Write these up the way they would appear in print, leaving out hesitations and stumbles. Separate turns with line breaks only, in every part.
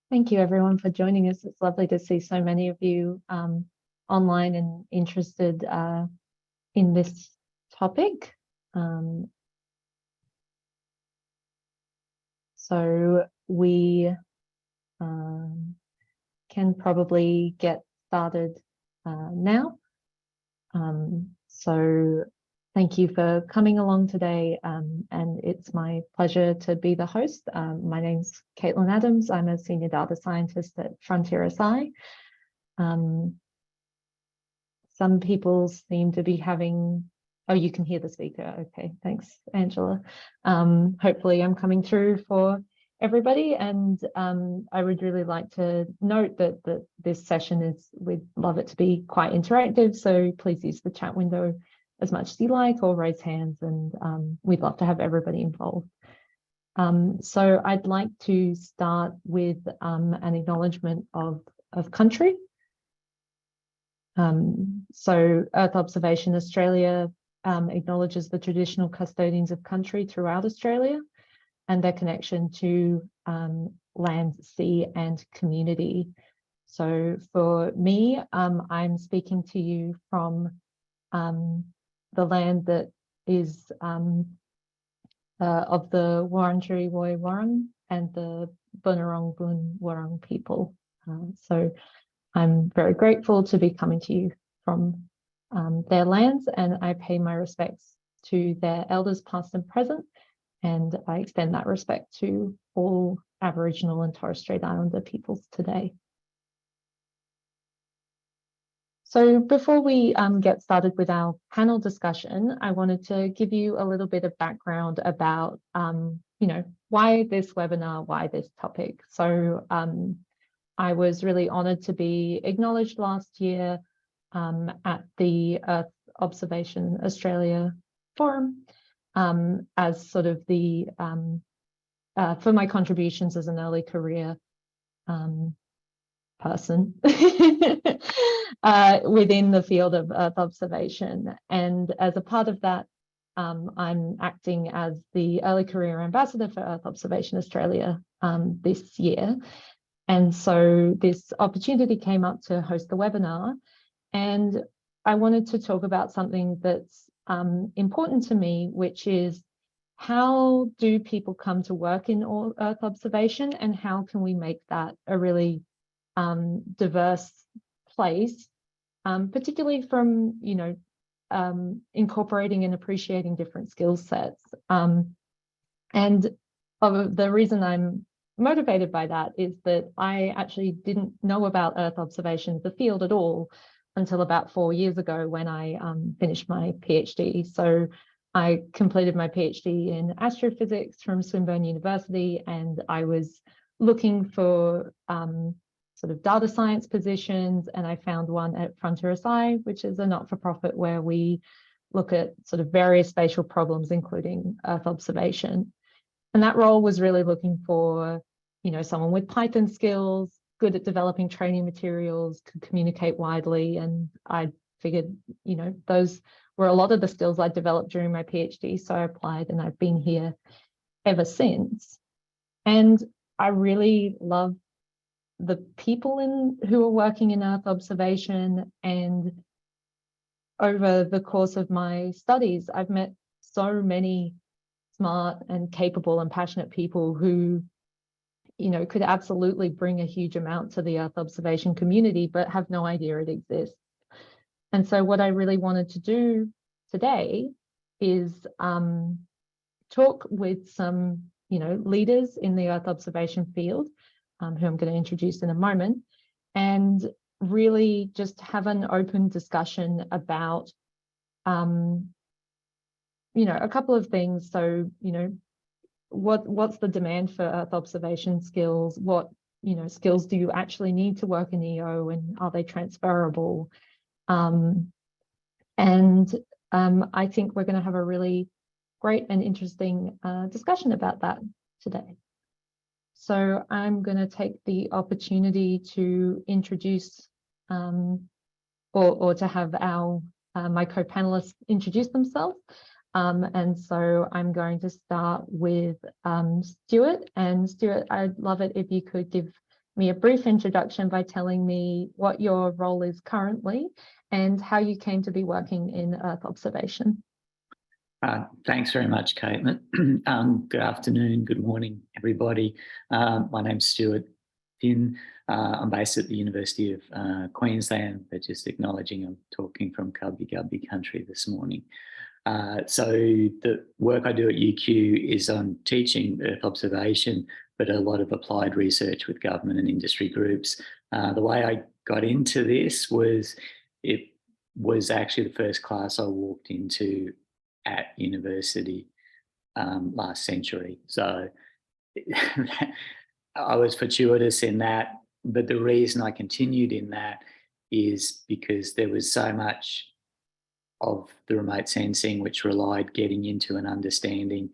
Thank you everyone for joining us. It's lovely to see so many of you online and interested in this topic. So we can probably get started now. So thank you for coming along today, and it's my pleasure to be the host. My name's Caitlin Adams. I'm a senior data scientist at Frontier SI. Some people seem to be having, oh, you can hear the speaker. Okay, thanks, Angela. Hopefully I'm coming through for everybody, and I would really like to note that this session we'd love it to be quite interactive, so please use the chat window as much as you like, or raise hands, and we'd love to have everybody involved. So I'd like to start with an acknowledgement of country. So Earth Observation Australia acknowledges the traditional custodians of country throughout Australia and their connection to land, sea and community. So for me, I'm speaking to you from the land that is of the Wurundjeri Woi Wurrung and the Bunurong Boon Wurrung people. So I'm very grateful to be coming to you from their lands, and I pay my respects to their elders past and present, and I extend that respect to all Aboriginal and Torres Strait Islander peoples today. So before we get started with our panel discussion, I wanted to give you a little bit of background about, why this webinar, why this topic. So I was really honoured to be acknowledged last year at the Earth Observation Australia Forum as sort of the, for my contributions as an early career person within the field of Earth observation. And as a part of that, I'm acting as the early career ambassador for Earth Observation Australia this year. And so this opportunity came up to host the webinar, and I wanted to talk about something that's important to me, which is how do people come to work in Earth observation, and how can we make that a really diverse place, particularly from, incorporating and appreciating different skill sets. And the reason I'm motivated by that is that I actually didn't know about Earth observation, the field at all, until about 4 years ago when I finished my PhD. So I completed my PhD in astrophysics from Swinburne University, and I was looking for sort of data science positions, and I found one at Frontier SI, which is a not-for-profit where we look at sort of various spatial problems, including Earth observation. And that role was really looking for, someone with Python skills, good at developing training materials, could communicate widely. And I figured, those were a lot of the skills I developed during my PhD. So I applied, and I've been here ever since. And I really love the people who are working in Earth observation. And over the course of my studies, I've met so many smart and capable and passionate people who, could absolutely bring a huge amount to the Earth observation community, but have no idea it exists. And so what I really wanted to do today is talk with some, leaders in the Earth observation field, who I'm going to introduce in a moment, and really just have an open discussion about, a couple of things. So, what's the demand for Earth observation skills? What, skills do you actually need to work in EO, and are they transferable? I think we're going to have a really great and interesting discussion about that today. So I'm going to take the opportunity to introduce or to have my co-panelists introduce themselves. And so I'm going to start with Stuart. And Stuart, I'd love it if you could give me a brief introduction by telling me what your role is currently and how you came to be working in Earth observation.
Thanks very much, Caitlin. Good afternoon, good morning, everybody. My name's Stuart Finn. I'm based at the University of Queensland, but just acknowledging I'm talking from Gubbi country this morning. So the work I do at UQ is on teaching Earth observation, but a lot of applied research with government and industry groups. The way I got into this was, it was actually the first class I walked into at university last century. So I was fortuitous in that, but the reason I continued in that is because there was so much of the remote sensing which relied getting into and understanding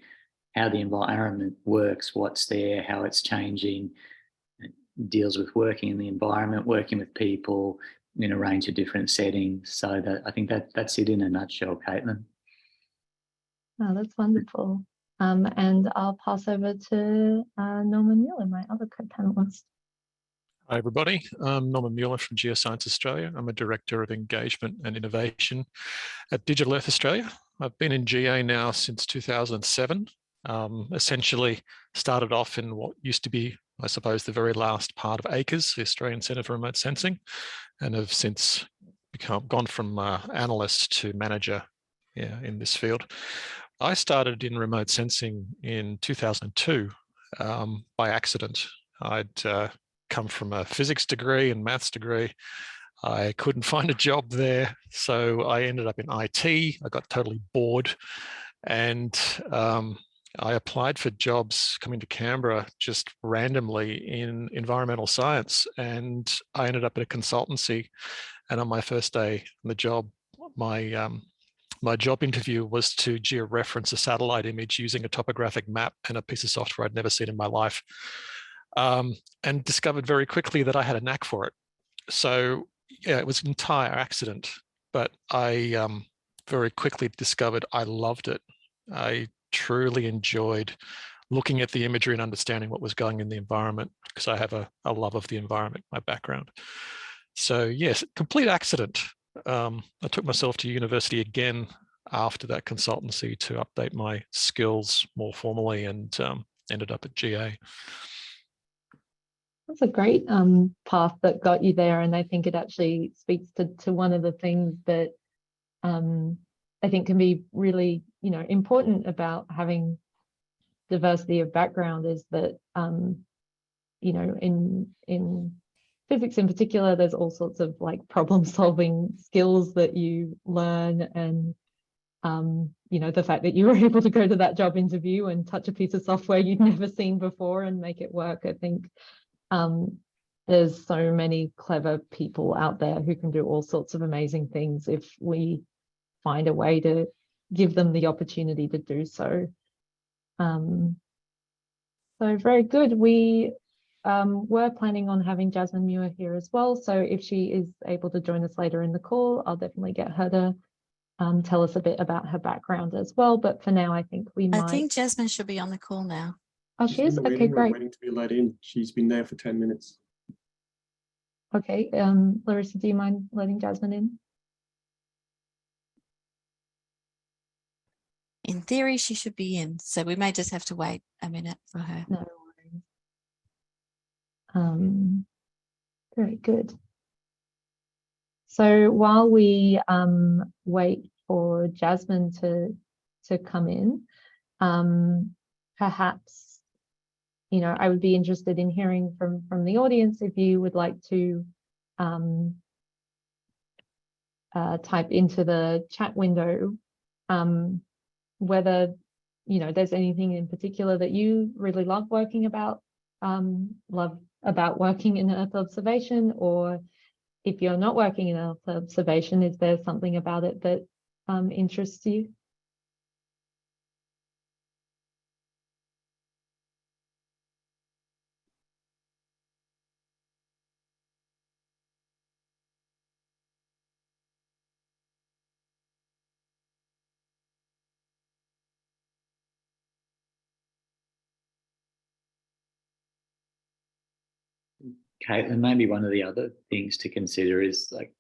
how the environment works, what's there, how it's changing. It deals with working in the environment, working with people in a range of different settings. So I think that's it in a nutshell, Caitlin.
Oh, that's wonderful. And I'll pass over to Norman Mueller, my other co-panelist.
Hi, everybody. I'm Norman Mueller from Geoscience Australia. I'm a Director of Engagement and Innovation at Digital Earth Australia. I've been in GA now since 2007. Essentially started off in what used to be, I suppose, the very last part of ACRES, the Australian Centre for Remote Sensing, and have since gone from analyst to manager in this field. I started in remote sensing in 2002 by accident. I'd come from a physics degree and maths degree. I couldn't find a job there, so I ended up in IT. I got totally bored, and I applied for jobs coming to Canberra just randomly in environmental science, and I ended up at a consultancy. And on my first day on the job, my job interview was to georeference a satellite image using a topographic map and a piece of software I'd never seen in my life, and discovered very quickly that I had a knack for it. So yeah, it was an entire accident, but I very quickly discovered I loved it. I truly enjoyed looking at the imagery and understanding what was going in the environment, because I have a love of the environment, my background. So yes, complete accident. I took myself to university again after that consultancy to update my skills more formally, and ended up at GA.
That's a great path that got you there, and I think it actually speaks to one of the things that I think can be really, important about having diversity of background, is that in physics in particular, there's all sorts of like problem solving skills that you learn, and the fact that you were able to go to that job interview and touch a piece of software you'd never seen before and make it work. I think there's so many clever people out there who can do all sorts of amazing things if we find a way to give them the opportunity to do so. So very good. We were planning on having Jasmine Muir here as well. So if she is able to join us later in the call, I'll definitely get her to tell us a bit about her background as well. But for now, I think we might.
I think Jasmine should be on the call now.
Oh, she is? Okay, great.
We're waiting to be let in. She's been there for 10 minutes.
Okay, Larissa, do you mind letting Jasmine in?
In theory, she should be in, so we may just have to wait a minute for her.
No worries. Very good. So while we wait for Jasmine to come in, perhaps, I would be interested in hearing from the audience if you would like to type into the chat window whether there's anything in particular that you really love working about working in Earth observation, or if you're not working in Earth observation, is there something about it that interests you?
Caitlin, maybe one of the other things to consider is like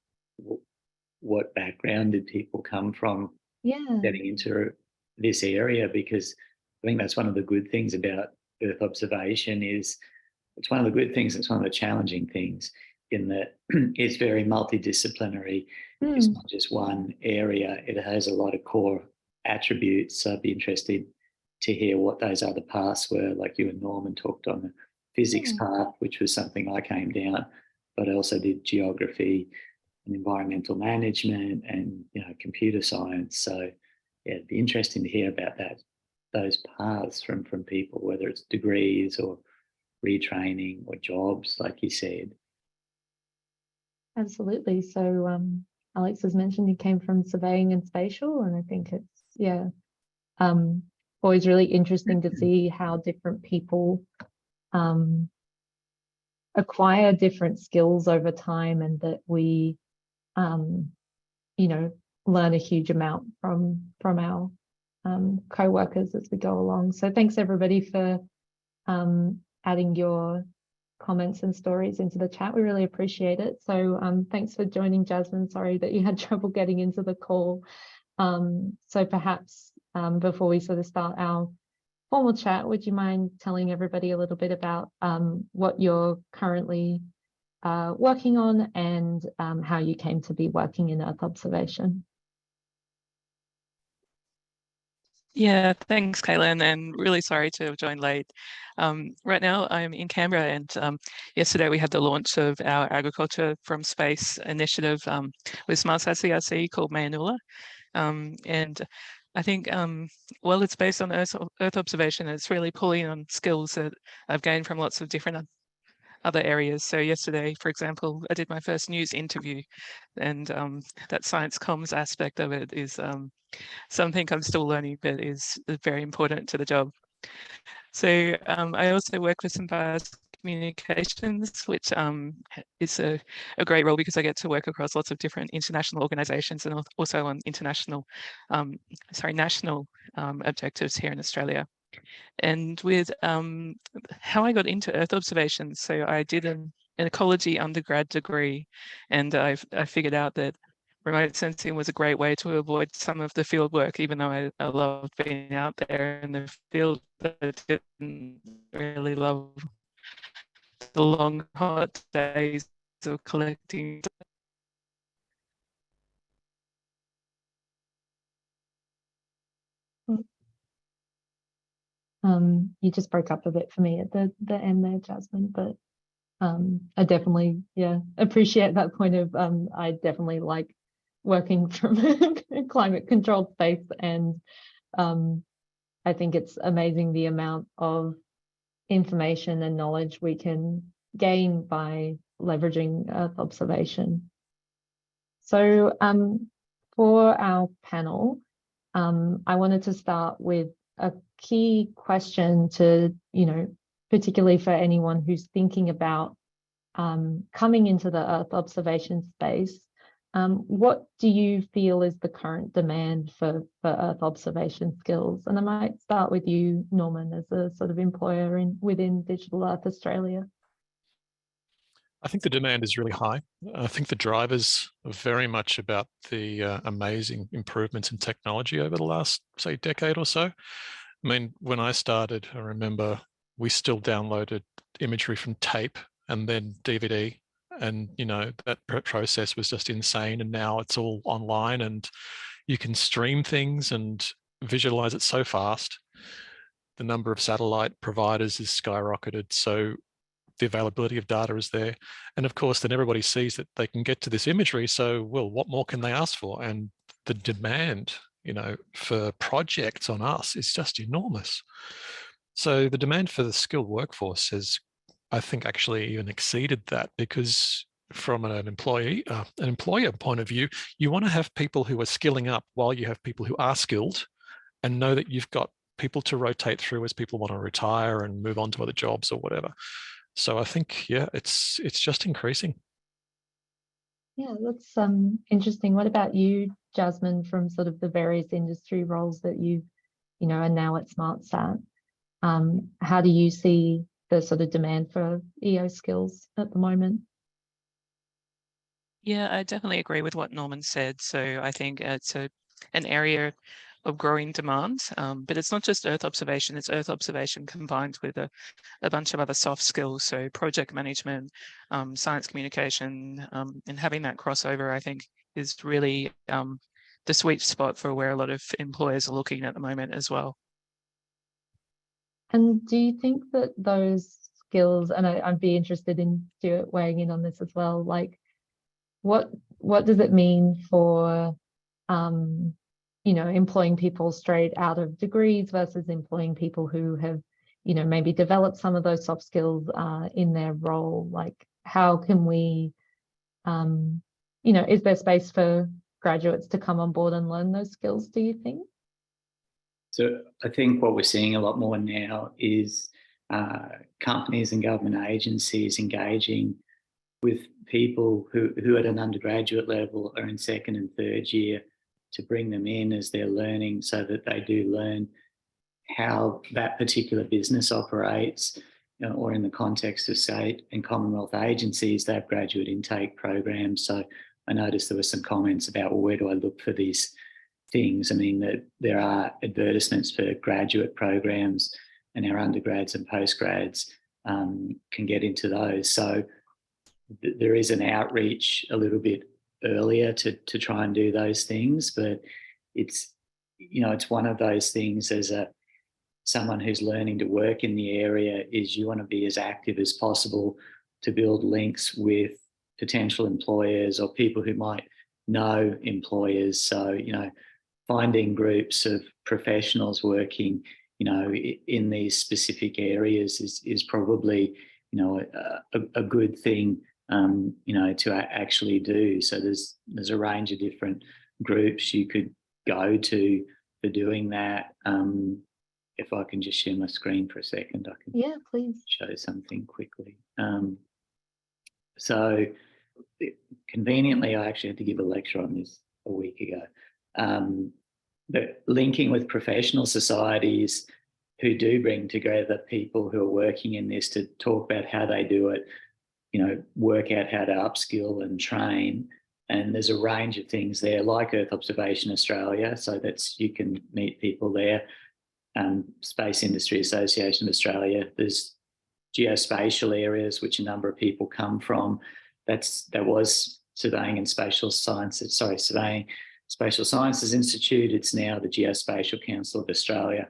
what background did people come from
Yeah.
getting into this area? Because I think that's one of the good things about Earth observation is it's one of the good things, it's one of the challenging things in that it's very multidisciplinary. It's not just one area. It has a lot of core attributes. So I'd be interested to hear what those other paths were, like you and Norman talked on the physics path, which was something I came down, but I also did geography and environmental management and, you know, computer science. So yeah, it'd be interesting to hear about those paths from people, whether it's degrees or retraining or jobs, like you said.
Absolutely. So Alex has mentioned he came from surveying and spatial, and I think it's always really interesting to see how different people acquire different skills over time, and that we you know, learn a huge amount from our co-workers as we go along. So thanks everybody for adding your comments and stories into the chat. We really appreciate it. So thanks for joining, Jasmine. Sorry that you had trouble getting into the call. So perhaps before we sort of start our formal chat, would you mind telling everybody a little bit about what you're currently working on and how you came to be working in Earth observation?
Yeah, thanks, Caitlin, and really sorry to have joined late. Right now I'm in Canberra, and yesterday we had the launch of our Agriculture from Space initiative with SmartSat CRC called Mayanula. And I think, well, it's based on Earth observation. It's really pulling on skills that I've gained from lots of different other areas. So yesterday, for example, I did my first news interview, and that science comms aspect of it is something I'm still learning, but is very important to the job. So I also work with Symbiosis Communications, which is a great role because I get to work across lots of different international organizations and also on international, national objectives here in Australia. And with how I got into Earth observations, so I did an ecology undergrad degree, and I figured out that remote sensing was a great way to avoid some of the field work, even though I loved being out there in the field. I didn't really love the long, hot days of collecting.
You just broke up a bit for me at the end there, Jasmine, but I definitely, appreciate that point of I definitely like working from a climate controlled space, and I think it's amazing the amount of information and knowledge we can gain by leveraging Earth observation. So for our panel, I wanted to start with a key question to, particularly for anyone who's thinking about coming into the Earth observation space. What do you feel is the current demand for Earth observation skills? And I might start with you, Norman, as a sort of employer within Digital Earth Australia.
I think the demand is really high. I think the drivers are very much about the amazing improvements in technology over the last, say, decade or so. I mean, when I started, I remember we still downloaded imagery from tape and then DVD. And, that process was just insane. And now it's all online and you can stream things and visualize it so fast. The number of satellite providers is skyrocketed. So the availability of data is there. And of course, then everybody sees that they can get to this imagery. So, well, what more can they ask for? And the demand, for projects on us is just enormous. So the demand for the skilled workforce has, I think, actually even exceeded that, because from an employer point of view, you want to have people who are skilling up while you have people who are skilled, and know that you've got people to rotate through as people want to retire and move on to other jobs or whatever. So I think, it's just increasing.
Yeah, that's interesting. What about you, Jasmine, from sort of the various industry roles that you've, are now at SmartSat? How do you see the sort of demand for EO skills at the moment?
Yeah, I definitely agree with what Norman said. So I think it's an area of growing demand, but it's not just Earth observation, it's Earth observation combined with a bunch of other soft skills. So project management, science communication, and having that crossover, I think, is really the sweet spot for where a lot of employers are looking at the moment as well.
And do you think that those skills, and I'd be interested in Stuart weighing in on this as well, like what does it mean for employing people straight out of degrees versus employing people who have maybe developed some of those soft skills in their role? Like, how can we is there space for graduates to come on board and learn those skills, do you think?
So I think what we're seeing a lot more now is companies and government agencies engaging with people who at an undergraduate level are in second and third year, to bring them in as they're learning, so that they do learn how that particular business operates, or in the context of state and Commonwealth agencies, they have graduate intake programs. So I noticed there were some comments about, well, where do I look for these things? I mean, that there are advertisements for graduate programs, and our undergrads and postgrads can get into those. So there is an outreach a little bit earlier to try and do those things, but it's one of those things as someone who's learning to work in the area, is you want to be as active as possible to build links with potential employers or people who might know employers. So, finding groups of professionals working, in these specific areas is probably, a good thing, to actually do. So there's a range of different groups you could go to for doing that. If I can just share my screen for a second, I can
please
show something quickly. So conveniently, I actually had to give a lecture on this a week ago. But linking with professional societies who do bring together people who are working in this to talk about how they do it, work out how to upskill and train. And there's a range of things there, like Earth Observation Australia. So you can meet people there. Space Industry Association of Australia. There's geospatial areas, which a number of people come from. That was Surveying and Spatial Sciences. Surveying Spatial Sciences Institute. It's now the Geospatial Council of Australia.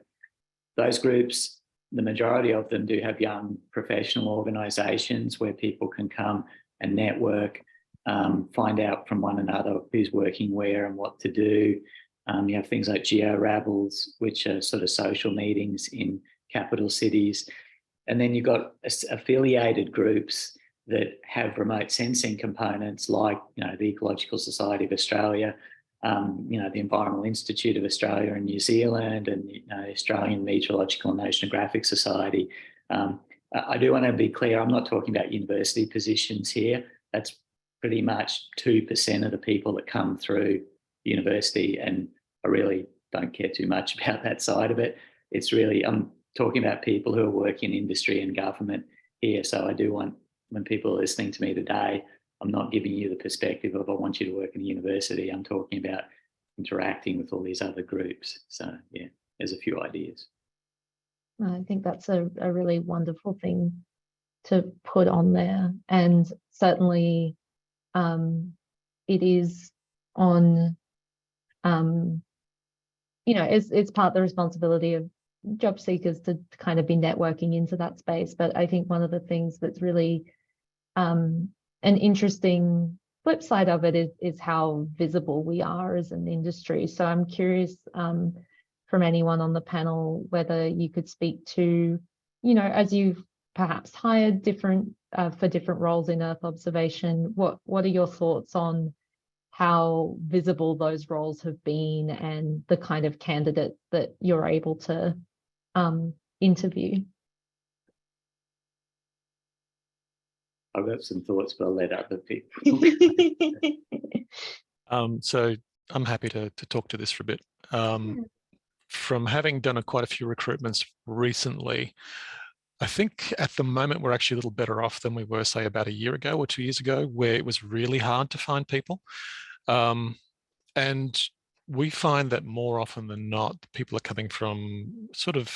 Those groups, the majority of them do have young professional organisations where people can come and network, find out from one another who's working where and what to do. You have things like GeoRabbles, which are sort of social meetings in capital cities. And then you've got affiliated groups that have remote sensing components, like, the Ecological Society of Australia, the Environmental Institute of Australia and New Zealand, and the Australian Meteorological and Oceanographic Society. I do want to be clear, I'm not talking about university positions here. That's pretty much 2% of the people that come through university, and I really don't care too much about that side of it. It's really, I'm talking about people who are working in industry and government here. So I do want, when people are listening to me today, I'm not giving you the perspective of I want you to work in a university. I'm talking about interacting with all these other groups. So yeah, there's a few ideas.
I think that's a really wonderful thing to put on there. And certainly it is on, it's part of the responsibility of job seekers to kind of be networking into that space. But I think one of the things that's really an interesting flip side of it is how visible we are as an industry. So I'm curious from anyone on the panel whether you could speak to, as you've perhaps hired for different roles in Earth observation, what are your thoughts on how visible those roles have been and the kind of candidate that you're able to interview?
I've got some thoughts, but I'll let other people.
So I'm happy to talk to this for a bit. From having done quite a few recruitments recently, I think at the moment we're actually a little better off than we were, say, about a year ago or 2 years ago, where it was really hard to find people. And we find that more often than not, people are coming from sort of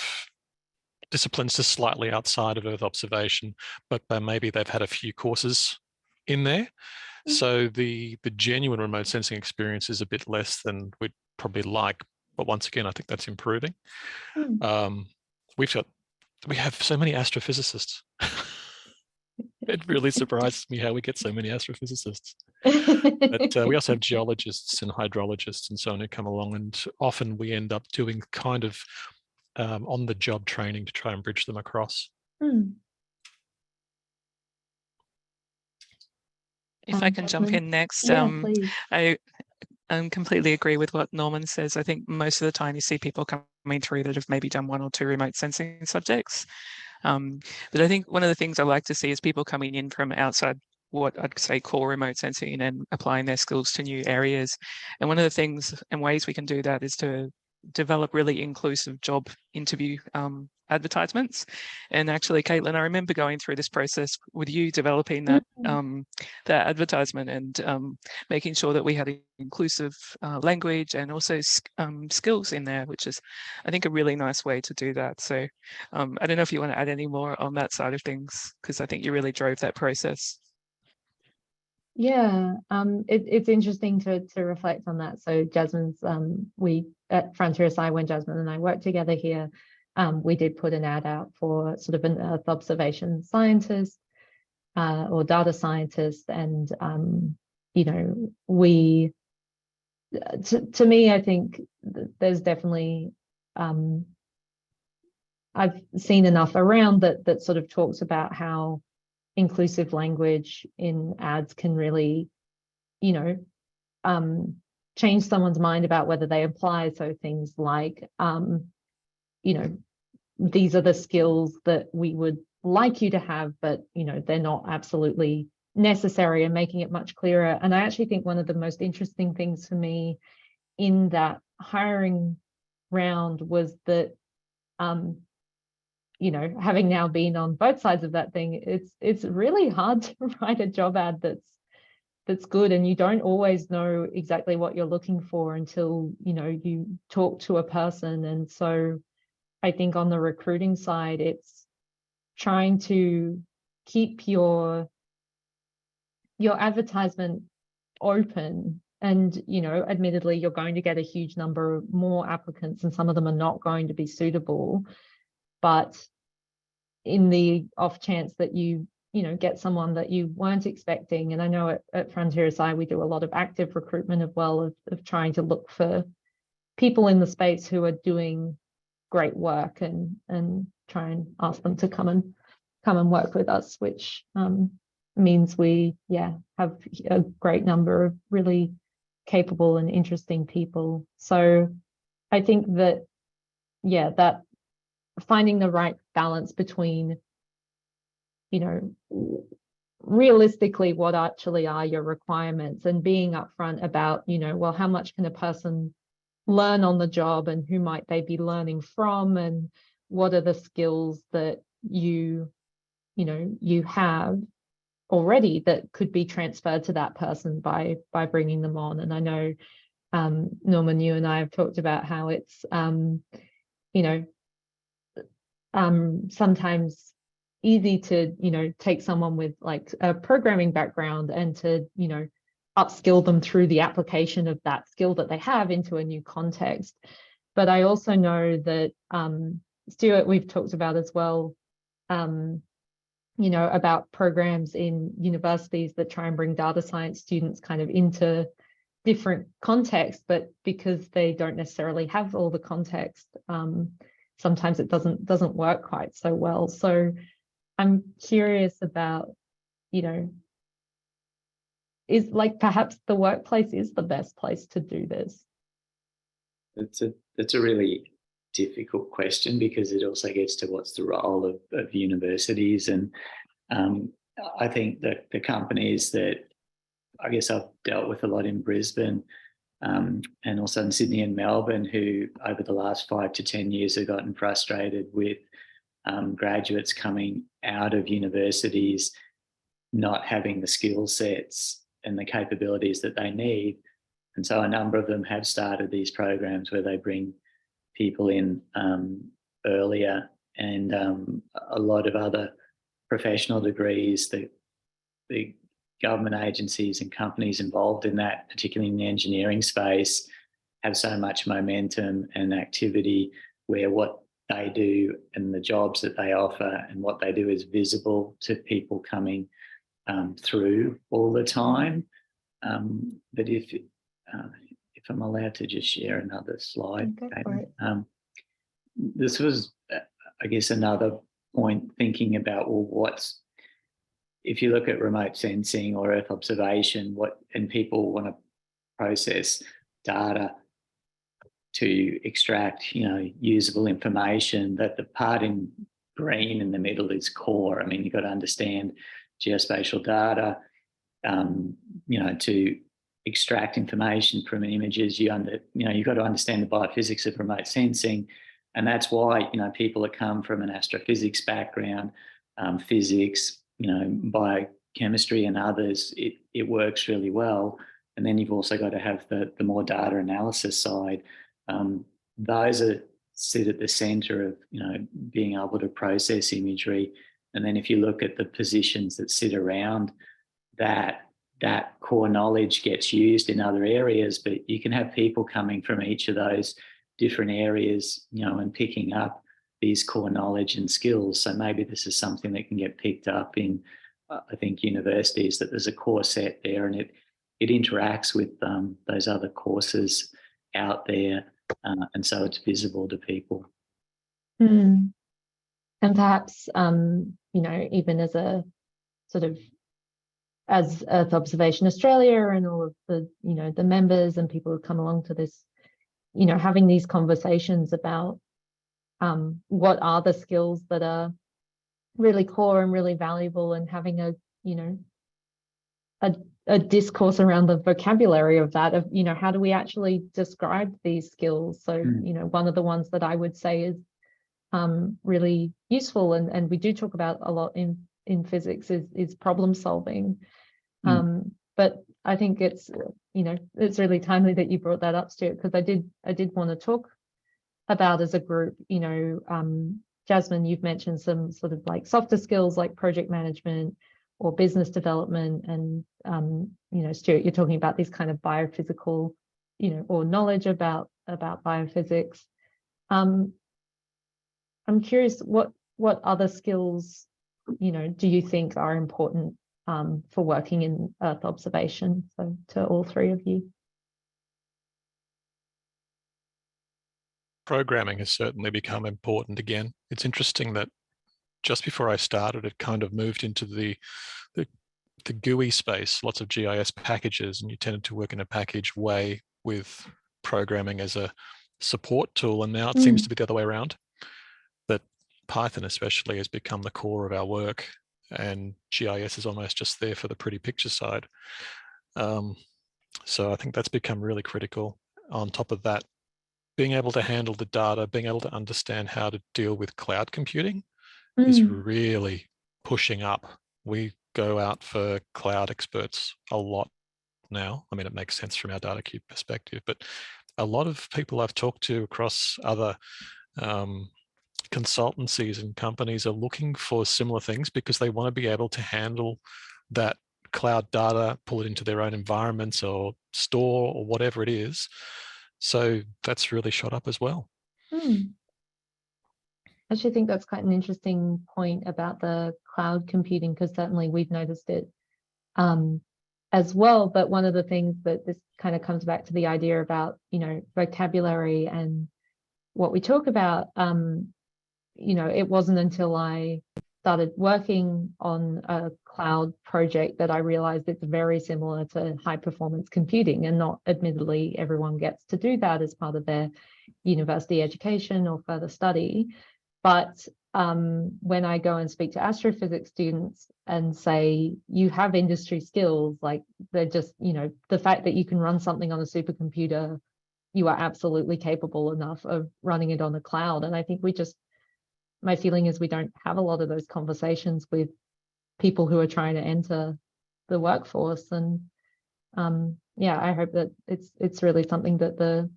disciplines just slightly outside of Earth observation, but maybe they've had a few courses in there. So the genuine remote sensing experience is a bit less than we'd probably like. But once again, I think that's improving. We have so many astrophysicists. It really surprises me how we get so many astrophysicists. But we also have geologists and hydrologists and so on who come along, and often we end up doing kind of on-the-job training to try and bridge them across.
If I can jump in next,
please.
I completely agree with what Norman says. I think most of the time you see people coming through that have maybe done 1 or 2 remote sensing subjects. But I think one of the things I like to see is people coming in from outside what I'd say core remote sensing and applying their skills to new areas. And one of the things and ways we can do that is to develop really inclusive job interview advertisements. And actually, Caitlin, I remember going through this process with you developing that that advertisement and making sure that we had inclusive language and also skills in there, which is, I think, a really nice way to do that. So I don't know if you want to add any more on that side of things, because I think you really drove that process.
Yeah, it's interesting to reflect on that. So Jasmine's, we at Frontier SI, when Jasmine and I worked together here, we did put an ad out for sort of an Earth observation scientist or data scientist, and you know, we, to me, I think there's definitely I've seen enough around that sort of talks about how inclusive language in ads can really, you know, change someone's mind about whether they apply. So things like, you know, these are the skills that we would like you to have, but, you know, they're not absolutely necessary, and making it much clearer. And I actually think one of the most interesting things for me in that hiring round was that, you know, having now been on both sides of that thing, it's really hard to write a job ad that's good, and you don't always know exactly what you're looking for until, you know, you talk to a person. And so I think on the recruiting side, it's trying to keep your advertisement open. And, you know, admittedly, you're going to get a huge number of more applicants, and some of them are not going to be suitable. But in the off chance that you know, get someone that you weren't expecting, and I know at Frontier SI we do a lot of active recruitment as well, of trying to look for people in the space who are doing great work, and try and ask them to come and work with us, which means we have a great number of really capable and interesting people. So I think that that finding the right balance between, you know, realistically what actually are your requirements, and being upfront about, you know, well, how much can a person learn on the job, and who might they be learning from, and what are the skills that you know you have already that could be transferred to that person by bringing them on. And I know, Norman, you and I have talked about how it's you know, sometimes easy to, you know, take someone with like a programming background and to, you know, upskill them through the application of that skill that they have into a new context. But I also know that, Stuart, we've talked about as well, you know, about programs in universities that try and bring data science students kind of into different contexts, but because they don't necessarily have all the context, sometimes it doesn't work quite so well. So I'm curious about, you know, is like perhaps the workplace is the best place to do this?
That's a really difficult question, because it also gets to what's the role of universities. And I think that the companies that I guess I've dealt with a lot in Brisbane, and also in Sydney and Melbourne, who over the last 5 to 10 years have gotten frustrated with graduates coming out of universities not having the skill sets and the capabilities that they need. And so a number of them have started these programs where they bring people in earlier, and a lot of other professional degrees, the government agencies and companies involved in that, particularly in the engineering space, have so much momentum and activity where what they do and the jobs that they offer and what they do is visible to people coming through all the time. But if I'm allowed to just share another slide, this was, I guess, another point thinking about, well, if you look at remote sensing or Earth observation, and people want to process data to extract, usable information, that the part in green in the middle is core. I mean, you've got to understand geospatial data, to extract information from images. You've got to understand the biophysics of remote sensing, and that's why people that come from an astrophysics background, physics, biochemistry, and others, it works really well. And then you've also got to have the more data analysis side. Those sit at the centre of being able to process imagery. And then if you look at the positions that sit around that core knowledge gets used in other areas, but you can have people coming from each of those different areas, and picking up these core knowledge and skills. So maybe this is something that can get picked up in, I think, universities, that there's a core set there, and it interacts with those other courses out there, and so it's visible to people.
And perhaps, even as a sort of, as Earth Observation Australia and all of the, the members and people who come along to this, having these conversations about what are the skills that are really core and really valuable, and having a discourse around the vocabulary of that, of, how do we actually describe these skills? So, one of the ones that I would say is really useful, and we do talk about a lot in physics, is problem solving. But I think it's it's really timely that you brought that up, Stuart, because I did want to talk about, as a group, Jasmine, you've mentioned some sort of like softer skills like project management or business development, and Stuart, you're talking about these kind of biophysical, or knowledge about biophysics. I'm curious, what other skills do you think are important for working in Earth observation? So to all three of you.
Programming has certainly become important again. It's interesting that just before I started, it kind of moved into the GUI space, lots of GIS packages, and you tended to work in a package way with programming as a support tool. And now it seems to be the other way around, that Python especially has become the core of our work, and GIS is almost just there for the pretty picture side. So I think that's become really critical. On top of that, being able to handle the data, being able to understand how to deal with cloud computing is really pushing up. We go out for cloud experts a lot now. I mean, it makes sense from our DataCube perspective, but a lot of people I've talked to across other consultancies and companies are looking for similar things, because they want to be able to handle that cloud data, pull it into their own environments or store or whatever it is. So that's really shot up as well.
I actually think that's quite an interesting point about the cloud computing, because certainly we've noticed it as well. But one of the things that this kind of comes back to the idea about, vocabulary and what we talk about, it wasn't until I started working on a cloud project that I realized it's very similar to high performance computing, and not admittedly everyone gets to do that as part of their university education or further study. But when I go and speak to astrophysics students and say, you have industry skills, like they're just, the fact that you can run something on a supercomputer, you are absolutely capable enough of running it on the cloud. And I think we just my feeling is we don't have a lot of those conversations with people who are trying to enter the workforce. And yeah, I hope that it's really something that the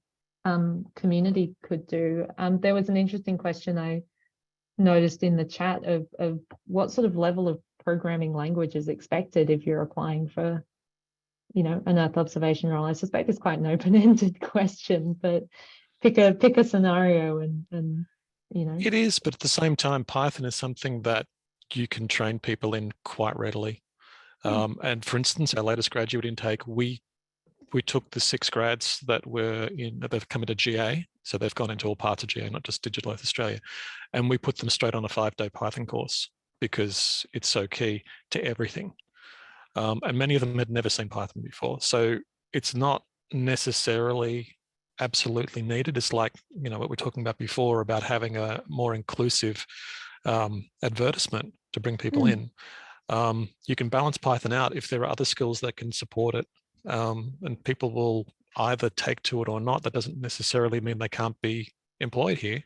community could do. There was an interesting question I noticed in the chat of what sort of level of programming language is expected if you're applying for, you know, an Earth observation role. I suspect it's quite an open-ended question, but pick a scenario and you know.
It is, but at the same time, Python is something that you can train people in quite readily. And for instance, our latest graduate intake, we took the 6 grads that they've come into GA, so they've gone into all parts of GA, not just Digital Earth Australia, and we put them straight on a 5-day Python course because it's so key to everything. And many of them had never seen Python before, so it's not necessarily absolutely needed. It's like, you know, what we're talking about before about having a more inclusive advertisement to bring people in. You can balance Python out if there are other skills that can support it, and people will either take to it or not. That doesn't necessarily mean they can't be employed here.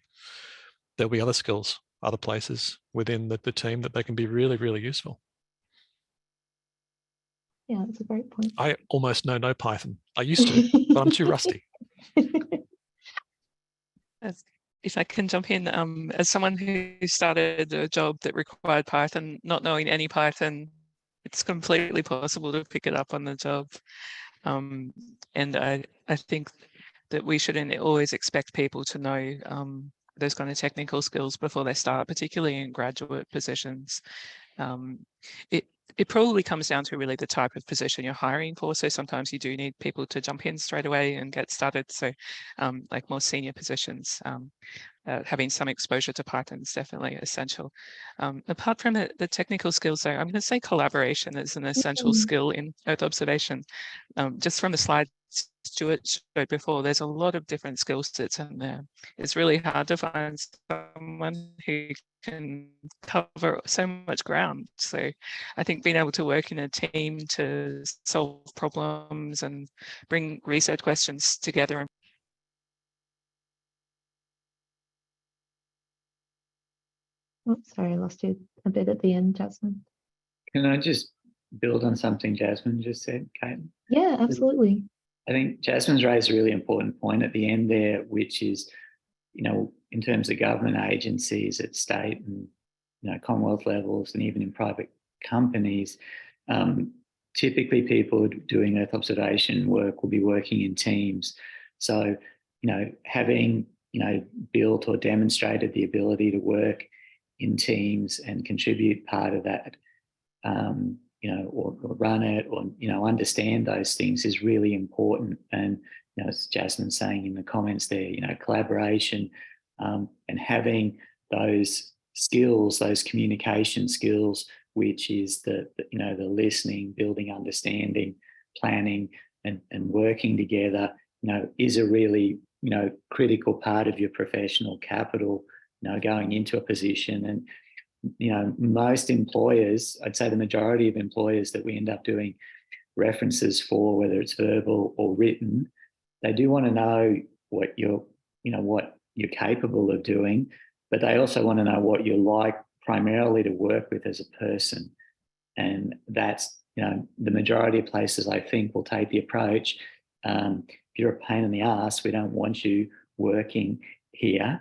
There'll be other skills, other places within the team that they can be really, really useful.
Yeah, that's a great point.
I almost know no Python. I used to, but I'm too rusty.
If I can jump in, as someone who started a job that required Python, not knowing any Python, it's completely possible to pick it up on the job. And I think that we shouldn't always expect people to know those kind of technical skills before they start, particularly in graduate positions. It probably comes down to really the type of position you're hiring for. So sometimes you do need people to jump in straight away and get started. So like more senior positions, having some exposure to Python is definitely essential. Apart from the technical skills though, I'm going to say collaboration is an essential skill in Earth observation. Just from the slide Stuart showed before, there's a lot of different skill sets in there. It's really hard to find someone who can cover so much ground. So I think being able to work in a team to solve problems and bring research questions together.
Oh, sorry, I lost you a bit at the end, Jasmine.
Can I just build on something Jasmine just said, Kate?
Yeah, absolutely.
I think Jasmine's raised a really important point at the end there, which is, you know, in terms of government agencies at state and, you know, Commonwealth levels and even in private companies, typically people doing Earth observation work will be working in teams. So, you know, having, you know, built or demonstrated the ability to work in teams and contribute part of that, you know, or run it, or, you know, understand those things is really important. And, you know, as Jasmine's saying in the comments there, you know, collaboration and having those skills, those communication skills, which is the you know, the listening, building understanding, planning and working together, you know, is a really, you know, critical part of your professional capital, you know, going into a position. And, you know, most employers, I'd say the majority of employers that we end up doing references for, whether it's verbal or written, they do want to know what you're, you know, what you're capable of doing, but they also want to know what you're like primarily to work with as a person. And that's, you know, the majority of places I think will take the approach, if you're a pain in the ass, we don't want you working here.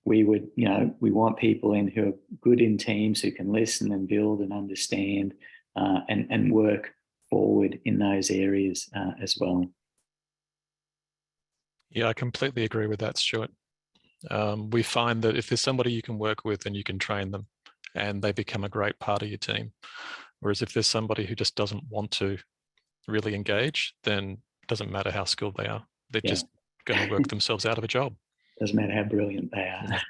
We would, you know, we want people in who are good in teams, who can listen and build and understand and work forward in those areas as well.
Yeah, I completely agree with that, Stuart. We find that if there's somebody you can work with, then you can train them and they become a great part of your team. Whereas if there's somebody who just doesn't want to really engage, then it doesn't matter how skilled they are. They're just going to work themselves out of a job.
Doesn't matter how brilliant they are.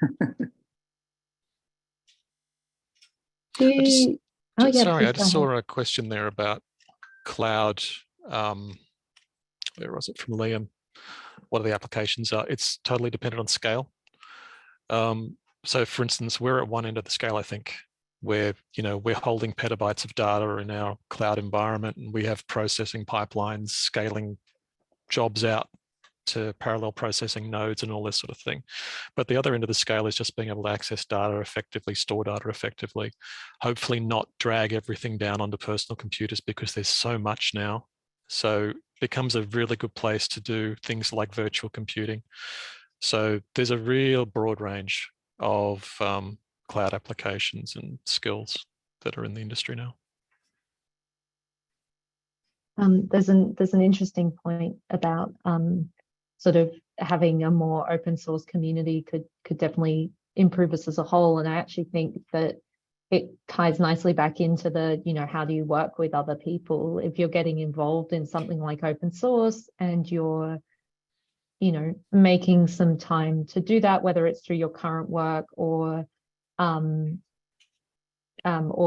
I just saw a question there about cloud. Where was it from Liam? What are the applications are? It's totally dependent on scale. So for instance, we're at one end of the scale, I think, where, you know, we're holding petabytes of data in our cloud environment and we have processing pipelines scaling jobs out to parallel processing nodes and all this sort of thing. But the other end of the scale is just being able to access data effectively, store data effectively, hopefully not drag everything down onto personal computers because there's so much now. So it becomes a really good place to do things like virtual computing. So there's a real broad range of cloud applications and skills that are in the industry now.
There's an interesting point about sort of having a more open source community could definitely improve us as a whole. And I actually think that it ties nicely back into the, how do you work with other people? If you're getting involved in something like open source and you're, making some time to do that, whether it's through your current work or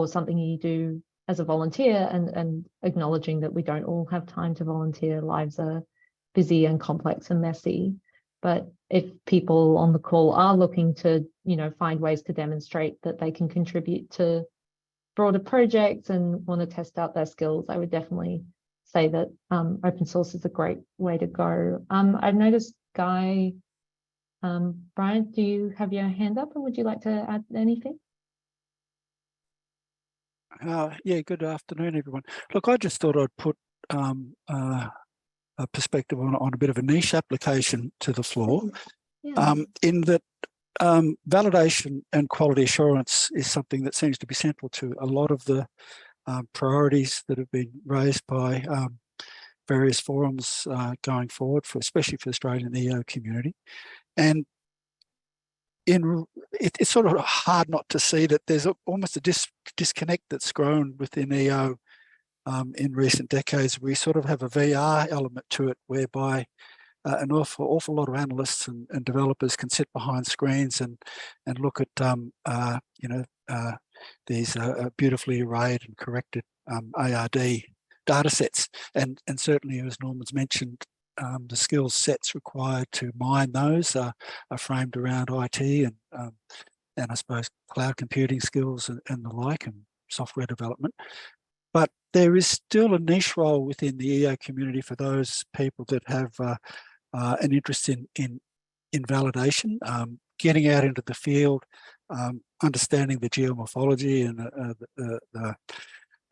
something you do as a volunteer, and acknowledging that we don't all have time to volunteer. Lives are busy and complex and messy. But if people on the call are looking to, find ways to demonstrate that they can contribute to broader projects and want to test out their skills, I would definitely say that open source is a great way to go. I've noticed, Guy, Brian, do you have your hand up, and would you like to add anything?
Yeah, good afternoon, everyone. Look, I just thought I'd put a perspective on a bit of a niche application to the floor, in that validation and quality assurance is something that seems to be central to a lot of the priorities that have been raised by various forums going forward, especially for the Australian EO community. And it's sort of hard not to see that there's almost a disconnect that's grown within EO in recent decades. We sort of have a VR element to it, whereby an awful lot of analysts and developers can sit behind screens and look at these beautifully arrayed and corrected ARD data sets, and certainly, as Norman's mentioned, the skills sets required to mine those are framed around IT and I suppose cloud computing skills and the like, and software development. But there is still a niche role within the EO community for those people that have an interest in validation, getting out into the field, understanding the geomorphology and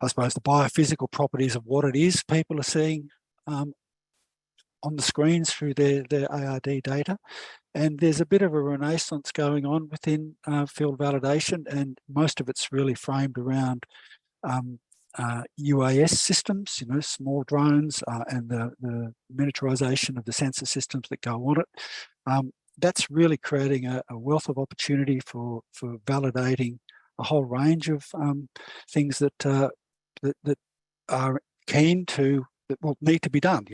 I suppose the biophysical properties of what it is people are seeing on the screens through their ARD data. And there's a bit of a renaissance going on within field validation, and most of it's really framed around UAS systems, small drones, and the miniaturization of the sensor systems that go on it. That's really creating a wealth of opportunity for validating a whole range of things that are keen to, that will need to be done.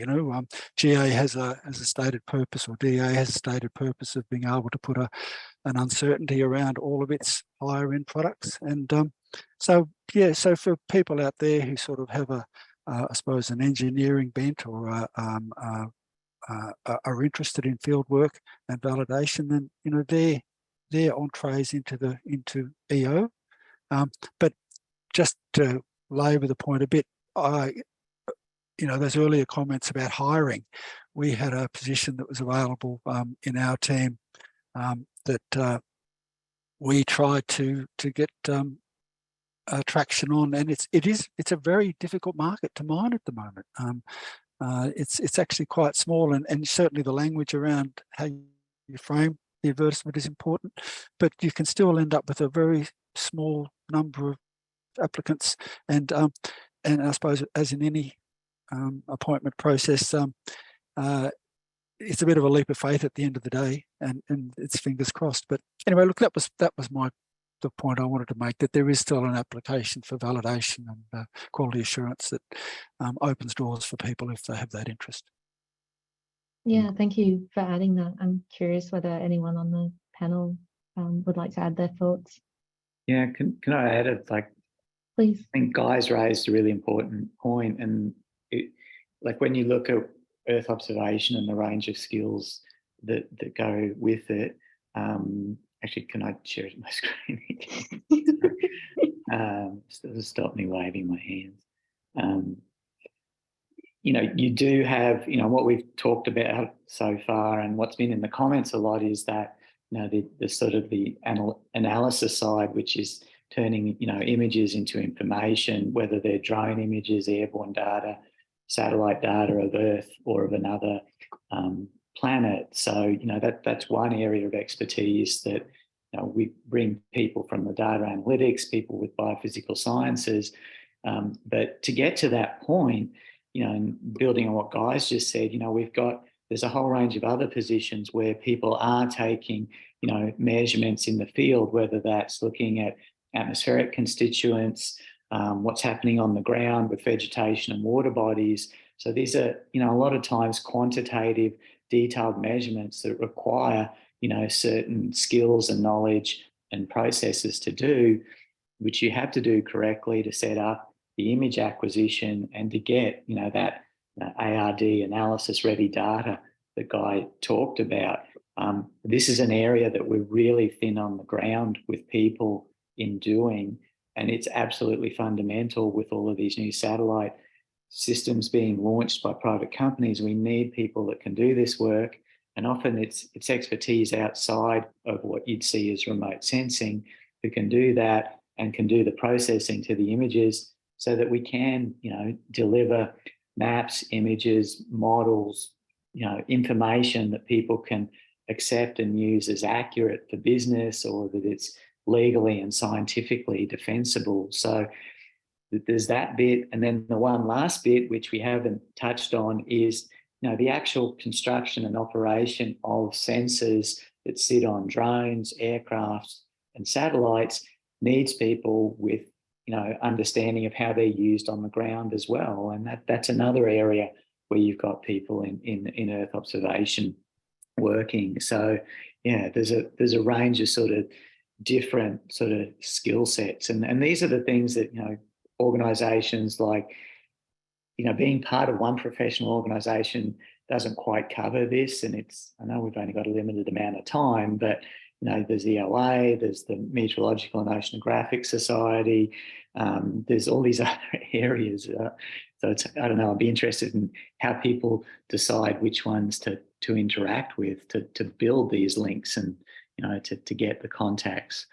GA has a stated purpose, or DA has a stated purpose of being able to put an uncertainty around all of its higher end products. And so for people out there who sort of have I suppose an engineering bent, or are interested in field work and validation, then they're entrees into EO. But just to labour the point a bit, those earlier comments about hiring, we had a position that was available in our team that we tried to get traction on, and it's a very difficult market to mine at the moment. It's actually quite small, and certainly the language around how you frame the advertisement is important, but you can still end up with a very small number of applicants, and I suppose, as in any appointment process, it's a bit of a leap of faith at the end of the day, and it's fingers crossed. But anyway, look, that was the point I wanted to make, that there is still an application for validation and quality assurance that opens doors for people if they have that interest.
Yeah, thank you for adding that. I'm curious whether anyone on the panel would like to add their thoughts.
Yeah, can I add it?
Please.
I think Guy's raised a really important point, and when you look at Earth observation and the range of skills that go with it. Actually, can I share it on my screen again? Stop me waving my hands. you do have, what we've talked about so far and what's been in the comments a lot is that, the sort of the analysis side, which is turning, images into information, whether they're drone images, airborne data, satellite data of Earth or of another planet. So, that's one area of expertise that, we bring people from the data analytics, people with biophysical sciences. But to get to that point, and building on what Guy's just said, there's a whole range of other positions where people are taking, measurements in the field, whether that's looking at atmospheric constituents, what's happening on the ground with vegetation and water bodies. So these are, a lot of times quantitative, detailed measurements that require, certain skills and knowledge and processes to do, which you have to do correctly to set up the image acquisition and to get, that ARD analysis ready data that Guy talked about. This is an area that we're really thin on the ground with people in doing, and it's absolutely fundamental with all of these new satellite systems being launched by private companies. We need people that can do this work, and often it's expertise outside of what you'd see as remote sensing who can do that and can do the processing to the images so that we can, deliver maps, images, models, information that people can accept and use as accurate for business, or that it's legally and scientifically defensible. So there's that bit. And then the one last bit, which we haven't touched on, is the actual construction and operation of sensors that sit on drones, aircraft and satellites needs people with understanding of how they're used on the ground as well. And that's another area where you've got people in Earth observation working. So yeah, there's a range of sort of different sort of skill sets. And these are the things that, organizations like, being part of one professional organization doesn't quite cover this. And I know we've only got a limited amount of time, but there's the ELA, there's the Meteorological and Oceanographic Society, there's all these other areas. So I don't know, I'd be interested in how people decide which ones to interact with, to build these links and, to get the contacts.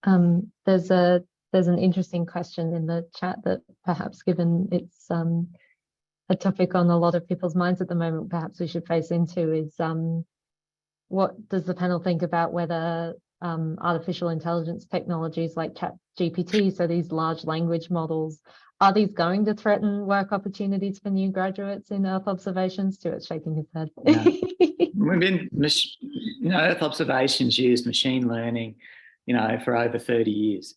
There's an interesting question in the chat that perhaps, given it's a topic on a lot of people's minds at the moment, perhaps we should face into is what does the panel think about whether artificial intelligence technologies like ChatGPT, so these large language models, are these going to threaten work opportunities for new graduates in Earth observation? Stuart's shaking his head.
We've been, Earth observations used machine learning, for over 30 years.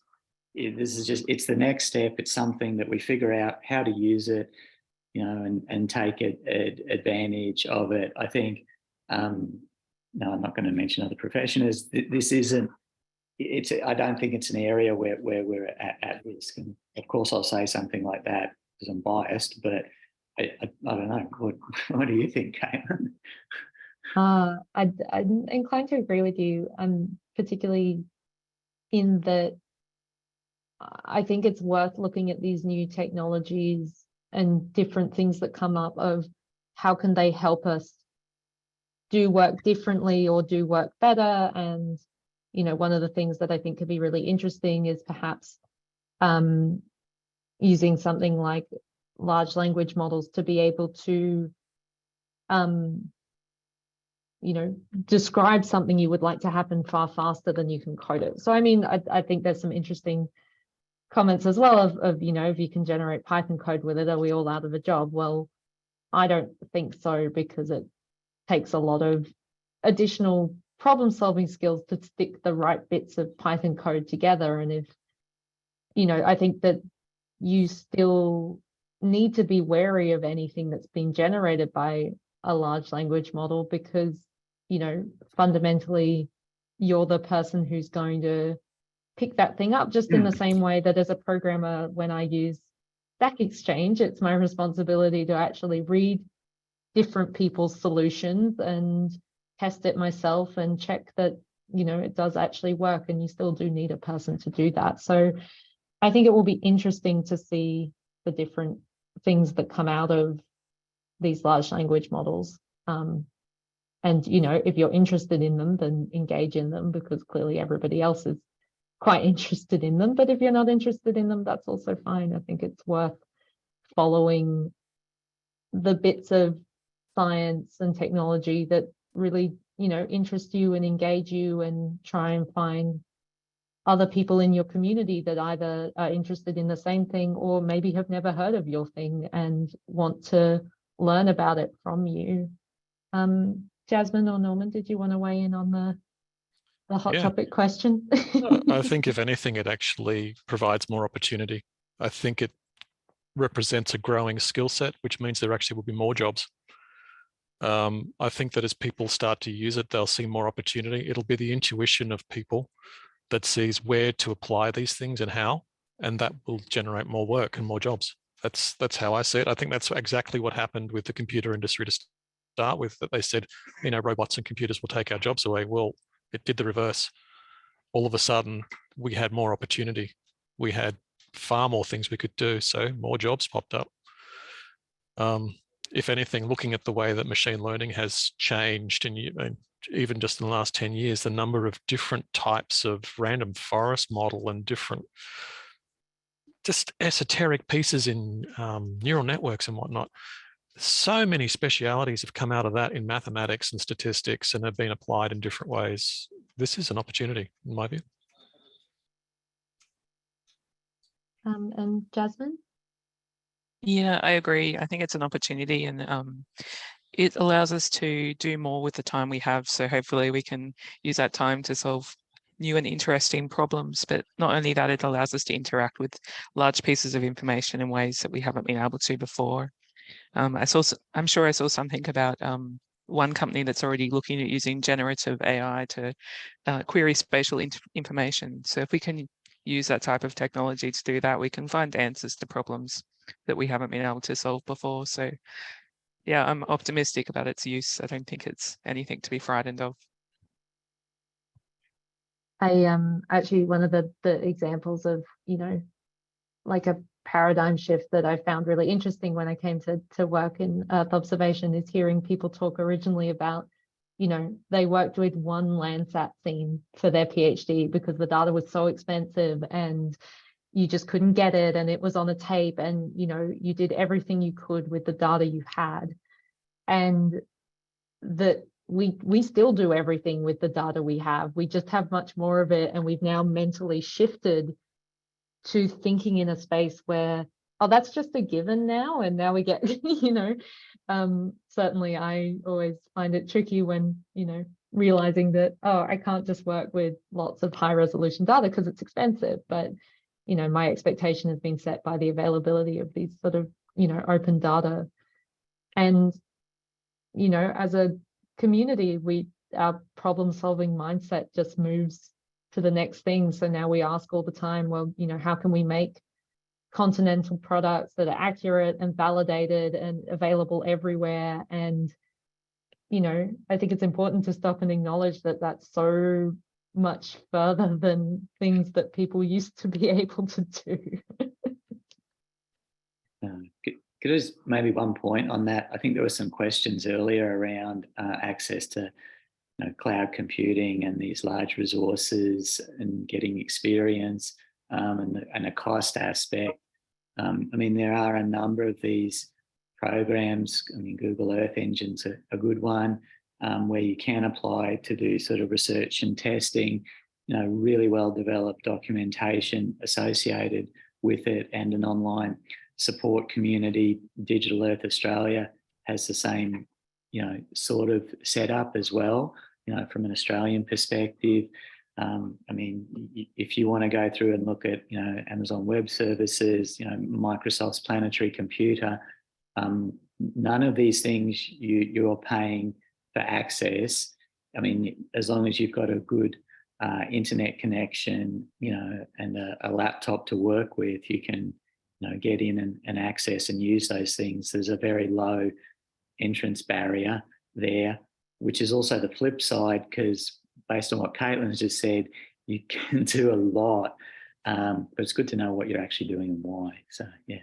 It's the next step. It's something that we figure out how to use it, and take advantage of it. I think, no, I'm not going to mention other professions. This isn't, I don't think it's an area where we're at risk. And of course I'll say something like that because I'm biased, but I don't know. What do you think, Caitlin?
I'm inclined to agree with you, particularly in that I think it's worth looking at these new technologies and different things that come up of how can they help us do work differently or do work better. And, one of the things that I think could be really interesting is perhaps using something like large language models to be able to, describe something you would like to happen far faster than you can code it. So, I think there's some interesting comments as well of if you can generate Python code with it, are we all out of a job? Well, I don't think so, because it takes a lot of additional problem solving skills to stick the right bits of Python code together. And if, I think that you still need to be wary of anything that's being generated by a large language model, because, fundamentally you're the person who's going to pick that thing up, just in the same way that as a programmer, when I use Stack Exchange, it's my responsibility to actually read different people's solutions and test it myself and check that, it does actually work, and you still do need a person to do that. So I think it will be interesting to see for different things that come out of these large language models. And, you know, if you're interested in them, then engage in them, because clearly everybody else is quite interested in them. But if you're not interested in them, that's also fine. I think it's worth following the bits of science and technology that really, you know, interest you and engage you, and try and find other people in your community that either are interested in the same thing or maybe have never heard of your thing and want to learn about it from you. Jasmine or Norman, did you want to weigh in on the hot topic question?
I think if anything, it actually provides more opportunity. I think it represents a growing skill set, which means there actually will be more jobs. I think that as people start to use it, they'll see more opportunity. It'll be the intuition of people that sees where to apply these things and how, and that will generate more work and more jobs. That's how I see it. I think that's exactly what happened with the computer industry to start with, that they said, you know, robots and computers will take our jobs away. Well, it did the reverse. All of a sudden, we had more opportunity. We had far more things we could do, so more jobs popped up. If anything, looking at the way that machine learning has changed, and even just in the last 10 years, the number of different types of random forest model and different just esoteric pieces in neural networks and whatnot. So many specialities have come out of that in mathematics and statistics and have been applied in different ways. This is an opportunity, in my view.
And Jasmine?
Yeah, I agree. I think it's an opportunity, and it allows us to do more with the time we have. So hopefully we can use that time to solve new and interesting problems. But not only that, it allows us to interact with large pieces of information in ways that we haven't been able to before. I'm sure I saw something about one company that's already looking at using generative AI to query spatial information. So if we can use that type of technology to do that, we can find answers to problems that we haven't been able to solve before. So yeah, I'm optimistic about its use. I don't think it's anything to be frightened of.
Actually, one of the examples of, you know, like a paradigm shift that I found really interesting when I came to work in Earth observation is hearing people talk originally about, you know, they worked with one Landsat scene for their PhD because the data was so expensive and you just couldn't get it, and it was on a tape, and, you know, you did everything you could with the data you had, and that we still do everything with the data we have. We just have much more of it, and we've now mentally shifted to thinking in a space where, oh, that's just a given now, and now we get, you know, certainly I always find it tricky when, you know, realizing that, oh, I can't just work with lots of high resolution data because it's expensive. But, you know, my expectation has been set by the availability of these sort of, you know, open data. And, you know, as a community, our problem solving mindset just moves to the next thing. So now we ask all the time, well, you know, how can we make continental products that are accurate and validated and available everywhere? And, you know, I think it's important to stop and acknowledge that that's so much further than things that people used to be able to do.
Could I just maybe one point on that? I think there were some questions earlier around access to, you know, cloud computing and these large resources and getting experience, and a cost aspect. I mean, there are a number of these programs. I mean, Google Earth Engine's a good one, where you can apply to do sort of research and testing, you know, really well developed documentation associated with it, and an online support community. Digital Earth Australia has the same, you know, sort of setup as well, you know, from an Australian perspective. I mean, if you want to go through and look at, you know, Amazon Web Services, you know, Microsoft's Planetary Computer, none of these things you're paying for access. I mean, as long as you've got a good internet connection, you know, and a laptop to work with, you can, you know, get in and access and use those things. There's a very low entrance barrier there, which is also the flip side, because based on what Caitlin's just said, you can do a lot, but it's good to know what you're actually doing and why. So, yeah.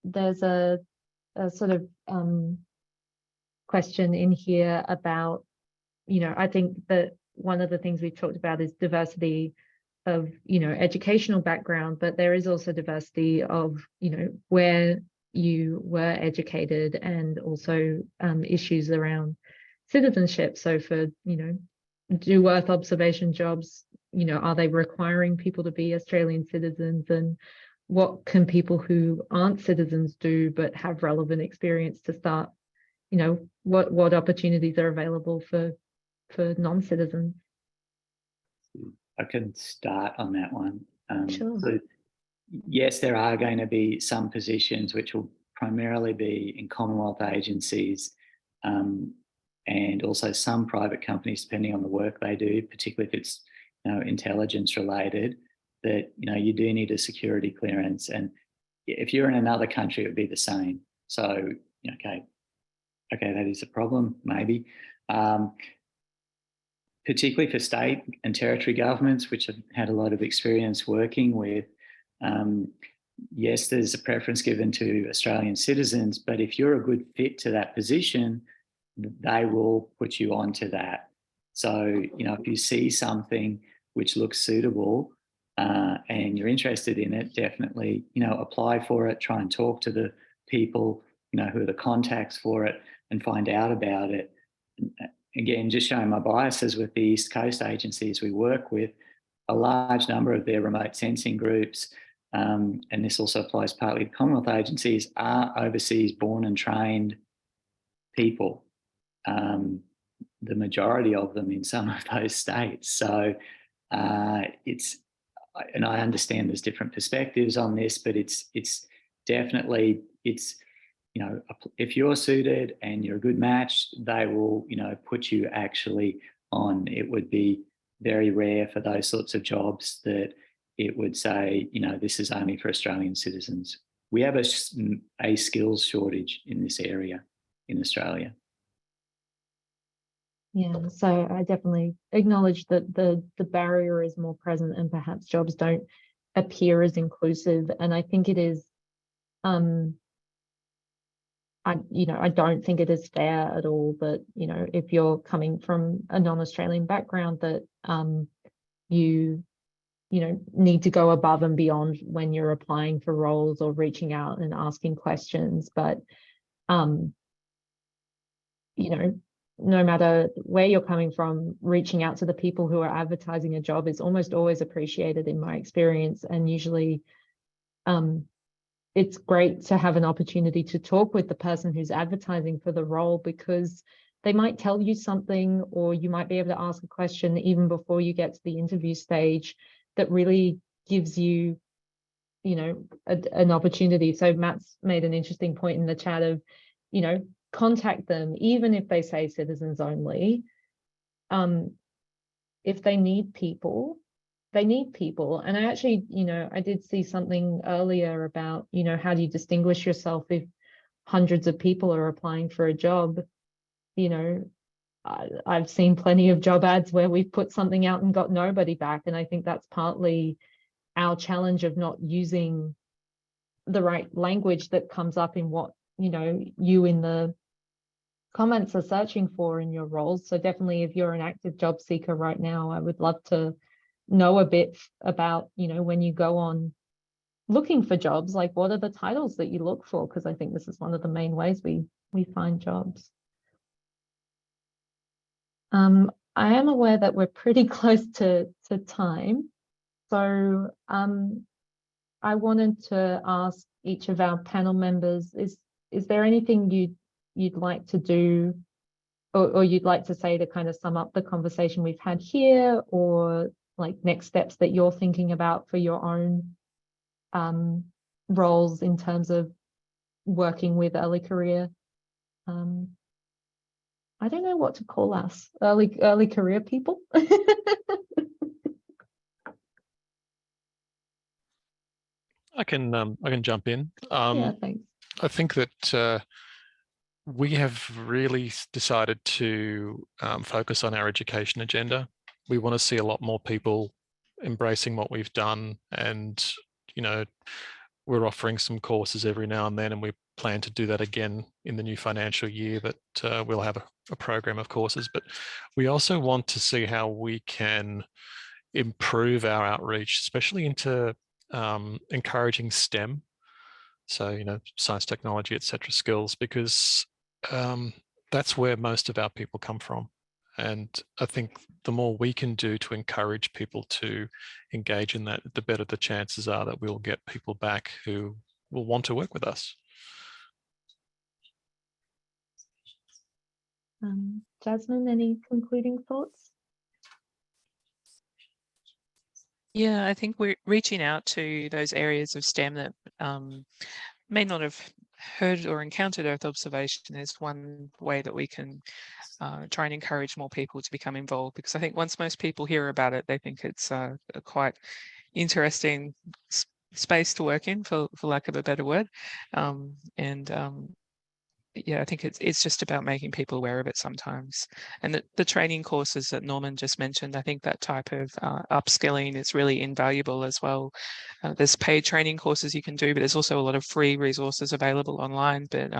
there's a sort of question in here about, I think that one of the things we've talked about is diversity of, educational background, but there is also diversity of, where you were educated, and also issues around citizenship. So for, do Earth observation jobs, are they requiring people to be Australian citizens? And what can people who aren't citizens do but have relevant experience to start, what opportunities are available for non-citizens?
I can start on that one.
Sure.
So yes, there are going to be some positions which will primarily be in Commonwealth agencies, and also some private companies, depending on the work they do, particularly if it's intelligence related, that you do need a security clearance. And if you're in another country, it would be the same. So okay, that is a problem, maybe. Particularly for state and territory governments, which have had a lot of experience working with, yes, there's a preference given to Australian citizens, but if you're a good fit to that position, they will put you onto that. So, if you see something which looks suitable and you're interested in it, definitely, apply for it, try and talk to the people, who are the contacts for it, and find out about it. Again, just showing my biases with the East Coast agencies we work with, a large number of their remote sensing groups, and this also applies partly to Commonwealth agencies, are overseas born and trained people. The majority of them in some of those states. So and I understand there's different perspectives on this, but it's definitely, if you're suited and you're a good match, they will, put you actually on. It would be very rare for those sorts of jobs that it would say, this is only for Australian citizens. We have a skills shortage in this area in Australia.
Yeah, so I definitely acknowledge that the barrier is more present, and perhaps jobs don't appear as inclusive. And I think it is, I don't think it is fair at all that, if you're coming from a non-Australian background, that you need to go above and beyond when you're applying for roles or reaching out and asking questions. But no matter where you're coming from, reaching out to the people who are advertising a job is almost always appreciated in my experience. And usually it's great to have an opportunity to talk with the person who's advertising for the role, because they might tell you something, or you might be able to ask a question even before you get to the interview stage that really gives you, an opportunity. So Matt's made an interesting point in the chat of, contact them, even if they say citizens only. If they need people, they need people. And I actually, I did see something earlier about, how do you distinguish yourself if hundreds of people are applying for a job? I've seen plenty of job ads where we've put something out and got nobody back. And I think that's partly our challenge of not using the right language that comes up in what, you in the comments are searching for in your roles. So definitely, if you're an active job seeker right now, I would love to know a bit about, when you go on looking for jobs, like what are the titles that you look for? Because I think this is one of the main ways we find jobs. I am aware that we're pretty close to time. So I wanted to ask each of our panel members, is there anything you'd like to do or you'd like to say to kind of sum up the conversation we've had here, or like next steps that you're thinking about for your own roles in terms of working with early career? I don't know what to call us, early career people.
I can jump in.
Yeah, thanks.
I think that we have really decided to focus on our education agenda. We want to see a lot more people embracing what we've done, and we're offering some courses every now and then, and we plan to do that again in the new financial year, that we'll have a program of courses. But we also want to see how we can improve our outreach, especially into encouraging STEM. So, you know, science, technology, etc. skills, because that's where most of our people come from. And I think the more we can do to encourage people to engage in that, the better the chances are that we'll get people back who will want to work with us.
Jasmine, any concluding thoughts?
Yeah, I think we're reaching out to those areas of STEM that may not have heard or encountered Earth observation is one way that we can try and encourage more people to become involved, because I think once most people hear about it, they think it's a quite interesting space to work in, for lack of a better word. Yeah, I think it's just about making people aware of it sometimes. And the training courses that Norman just mentioned, I think that type of upskilling is really invaluable as well. There's paid training courses you can do, but there's also a lot of free resources available online. But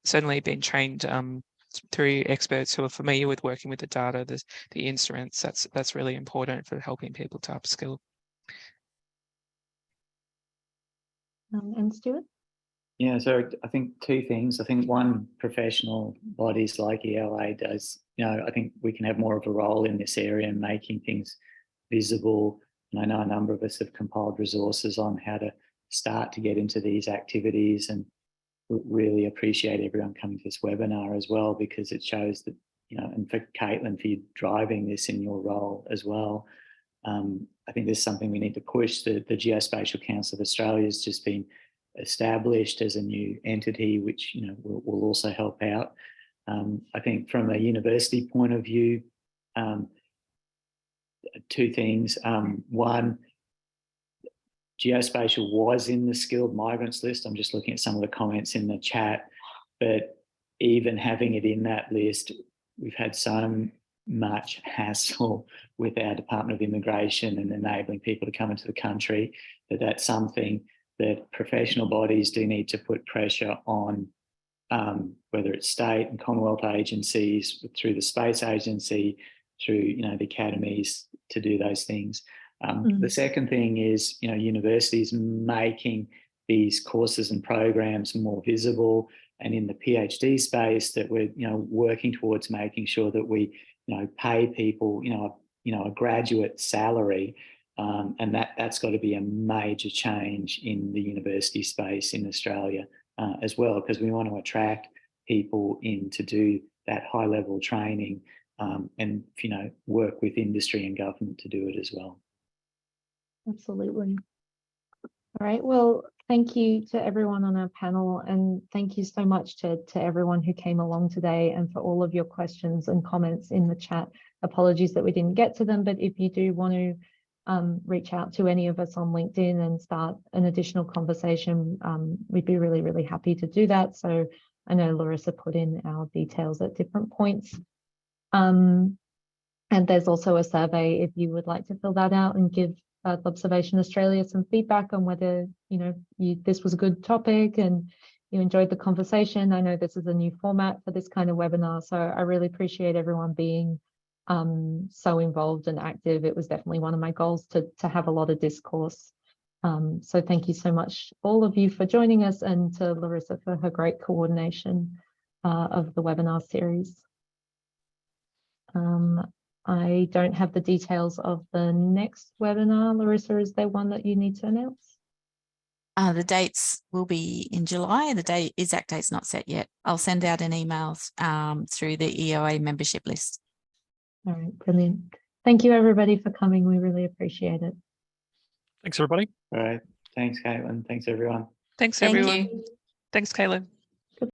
certainly being trained through experts who are familiar with working with the data, the instruments, that's really important for helping people to upskill.
And Stuart?
Yeah, so I think two things. I think one, professional bodies like ELA does, you know, I think we can have more of a role in this area and making things visible. And I know a number of us have compiled resources on how to start to get into these activities, and really appreciate everyone coming to this webinar as well, because it shows that, you know, and for Caitlin, for you driving this in your role as well. I think there's something we need to push. The Geospatial Council of Australia has just been established as a new entity, which, you know, will also help out. I think from a university point of view, two things. One, geospatial was in the skilled migrants list. I'm just looking at some of the comments in the chat, but even having it in that list, we've had so much hassle with our Department of Immigration and enabling people to come into the country that's something that professional bodies do need to put pressure on, whether it's state and Commonwealth agencies, through the Space Agency, through, you know, the academies, to do those things. The second thing is, you know, universities making these courses and programs more visible, and in the PhD space that we're, you know, working towards making sure that we, you know, pay people, you know, a graduate salary. And that's got to be a major change in the university space in Australia as well, because we want to attract people in to do that high level training and, you know, work with industry and government to do it as well.
Absolutely. All right. Well, thank you to everyone on our panel, and thank you so much to everyone who came along today, and for all of your questions and comments in the chat. Apologies that we didn't get to them, but if you do want to reach out to any of us on LinkedIn and start an additional conversation, we'd be really, really happy to do that. So I know Larissa put in our details at different points. And there's also a survey if you would like to fill that out and give Earth Observation Australia some feedback on whether, you know, this was a good topic and you enjoyed the conversation. I know this is a new format for this kind of webinar, so I really appreciate everyone being so involved and active. It was definitely one of my goals to have a lot of discourse. So thank you so much, all of you, for joining us, and to Larissa for her great coordination of the webinar series. I don't have the details of the next webinar. Larissa, is there one that you need to announce?
The dates will be in July. The exact date's not set yet. I'll send out an email through the EOA membership list.
All right, brilliant. Thank you, everybody, for coming. We really appreciate it.
Thanks, everybody.
All right. Thanks, Caitlin. Thanks, everyone.
Thanks,
Thank
everyone.
you.
Thanks, Caitlin.